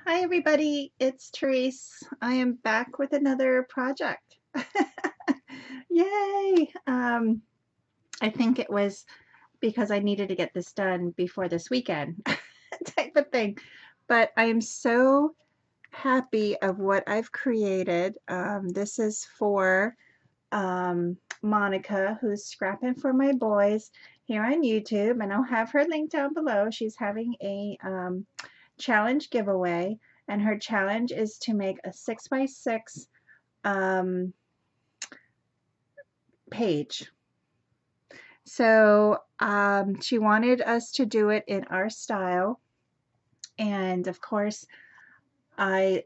Hi everybody, it's Tereese. I am back with another project. Yay! I think it was because I needed to get this done before this weekend type of thing. But I am so happy of what I've created. This is for Monica, who's scrapping for my boys here on YouTube, and I'll have her link down below. She's having a challenge giveaway, and her challenge is to make a 6x6 um, page. So she wanted us to do it in our style, and of course, I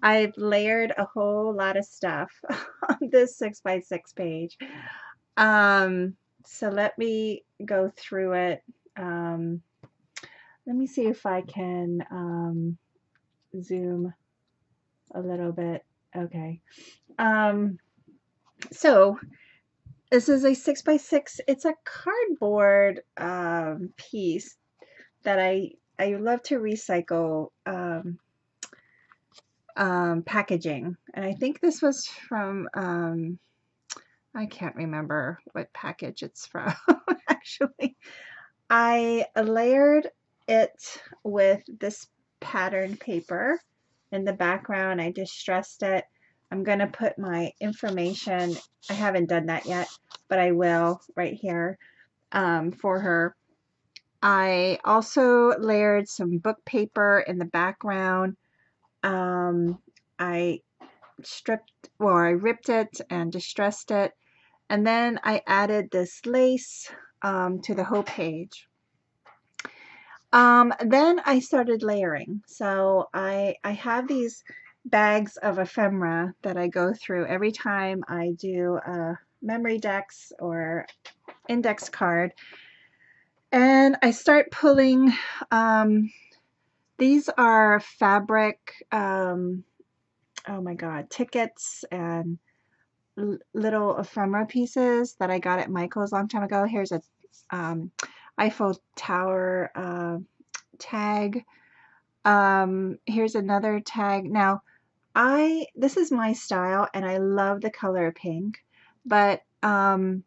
I've layered a whole lot of stuff on this 6x6 page. Um, so let me go through it. Um, Let me see if I can zoom a little bit. Okay. Um, so this is a 6x6. It's a cardboard piece that I love to recycle packaging. And I think this was from I can't remember what package it's from actually. I layered it with this pattern paper in the background. I distressed it. I'm going to put my information. I haven't done that yet, but I will right here for her. I also layered some book paper in the background. Um, I I ripped it and distressed it. And then I added this lace to the whole page. Then I started layering. So I have these bags of ephemera that I go through every time I do a memory decks or index card. And I start pulling, these are fabric, oh my God, tickets and little ephemera pieces that I got at Michael's a long time ago. Here's a Eiffel Tower tag. Here's another tag. Now, this is my style and I love the color pink, but I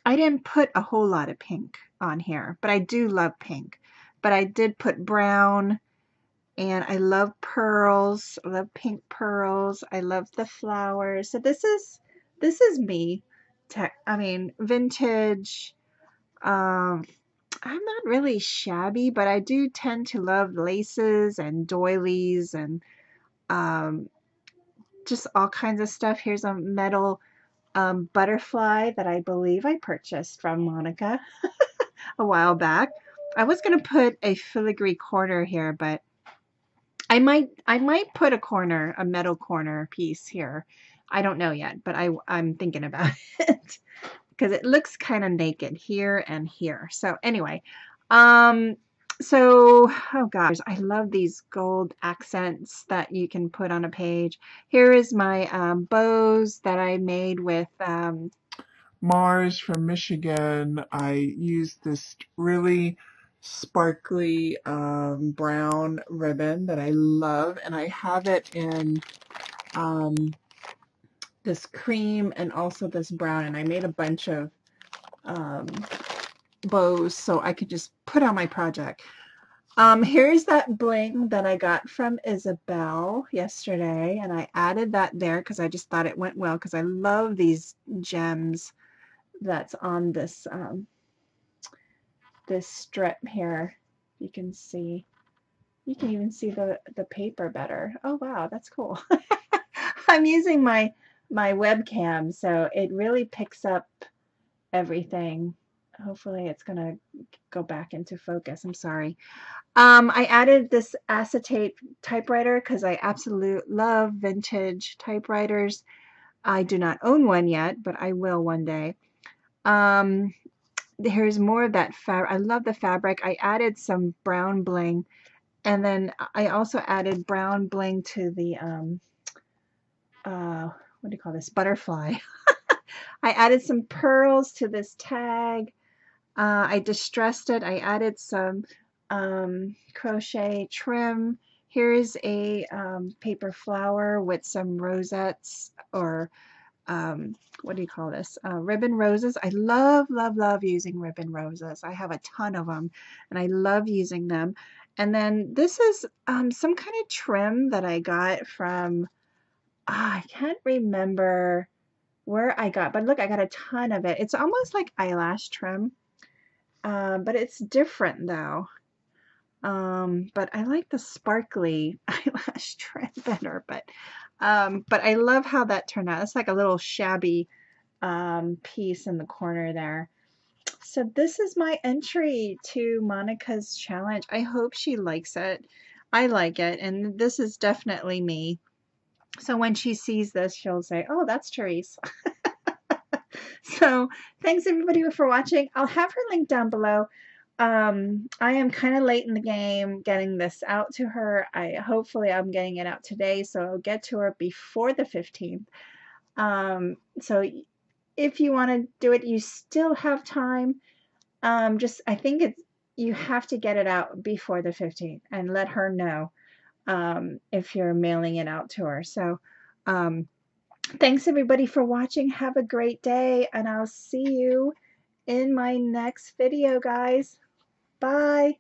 didn't put a whole lot of pink on here, but I do love pink. But I did put brown, and I love pearls. I love pink pearls. I love the flowers. So this is me. I mean, vintage. Um, I'm not really shabby, but I do tend to love laces and doilies and um, just all kinds of stuff. Here's a metal butterfly that I believe I purchased from Monica a while back. I was going to put a filigree corner here, but I might put a metal corner piece here. I don't know yet, but I'm thinking about it because it looks kind of naked here and here. So anyway, um, oh gosh, I love these gold accents that you can put on a page. Here is my bows that I made with Mars from Michigan. I used this really sparkly brown ribbon that I love, and I have it in um, this cream and also this brown, and I made a bunch of um, bows so I could just put on my project. Here's that bling that I got from Isabel yesterday, and I added that there because I just thought it went well because I love these gems that's on this strip here. You can see, you can even see the paper better. Oh wow, that's cool. I'm using my webcam, so it really picks up everything. Hopefully it's gonna go back into focus. I'm sorry. I added this acetate typewriter because I absolutely love vintage typewriters. I do not own one yet, but I will one day. Um, Here's more of that fabric. I love the fabric. I added some brown bling, and then I also added brown bling to the what do you call this, butterfly. I added some pearls to this tag. I distressed it. I added some. crochet trim. Here's a paper flower with some rosettes, or what do you call this? Ribbon roses. I love, love, love using ribbon roses. I have a ton of them and I love using them. And then this is some kind of trim that I got from, I can't remember where I got, but look, I got a ton of it. It's almost like eyelash trim, but it's different though. But I like the sparkly eyelash trim better, but I love how that turned out. It's like a little shabby piece in the corner there. So this is my entry to Monica's challenge. I hope she likes it. I like it, and this is definitely me. So when she sees this, she'll say, "Oh, that's Tereese." So thanks everybody for watching. I'll have her link down below. I am kind of late in the game getting this out to her. Hopefully I'm getting it out today, so I'll get to her before the 15th. So if you want to do it, you still have time. Just I think you have to get it out before the 15th and let her know if you're mailing it out to her. So thanks everybody for watching. Have a great day, and I'll see you in my next video, guys. Bye.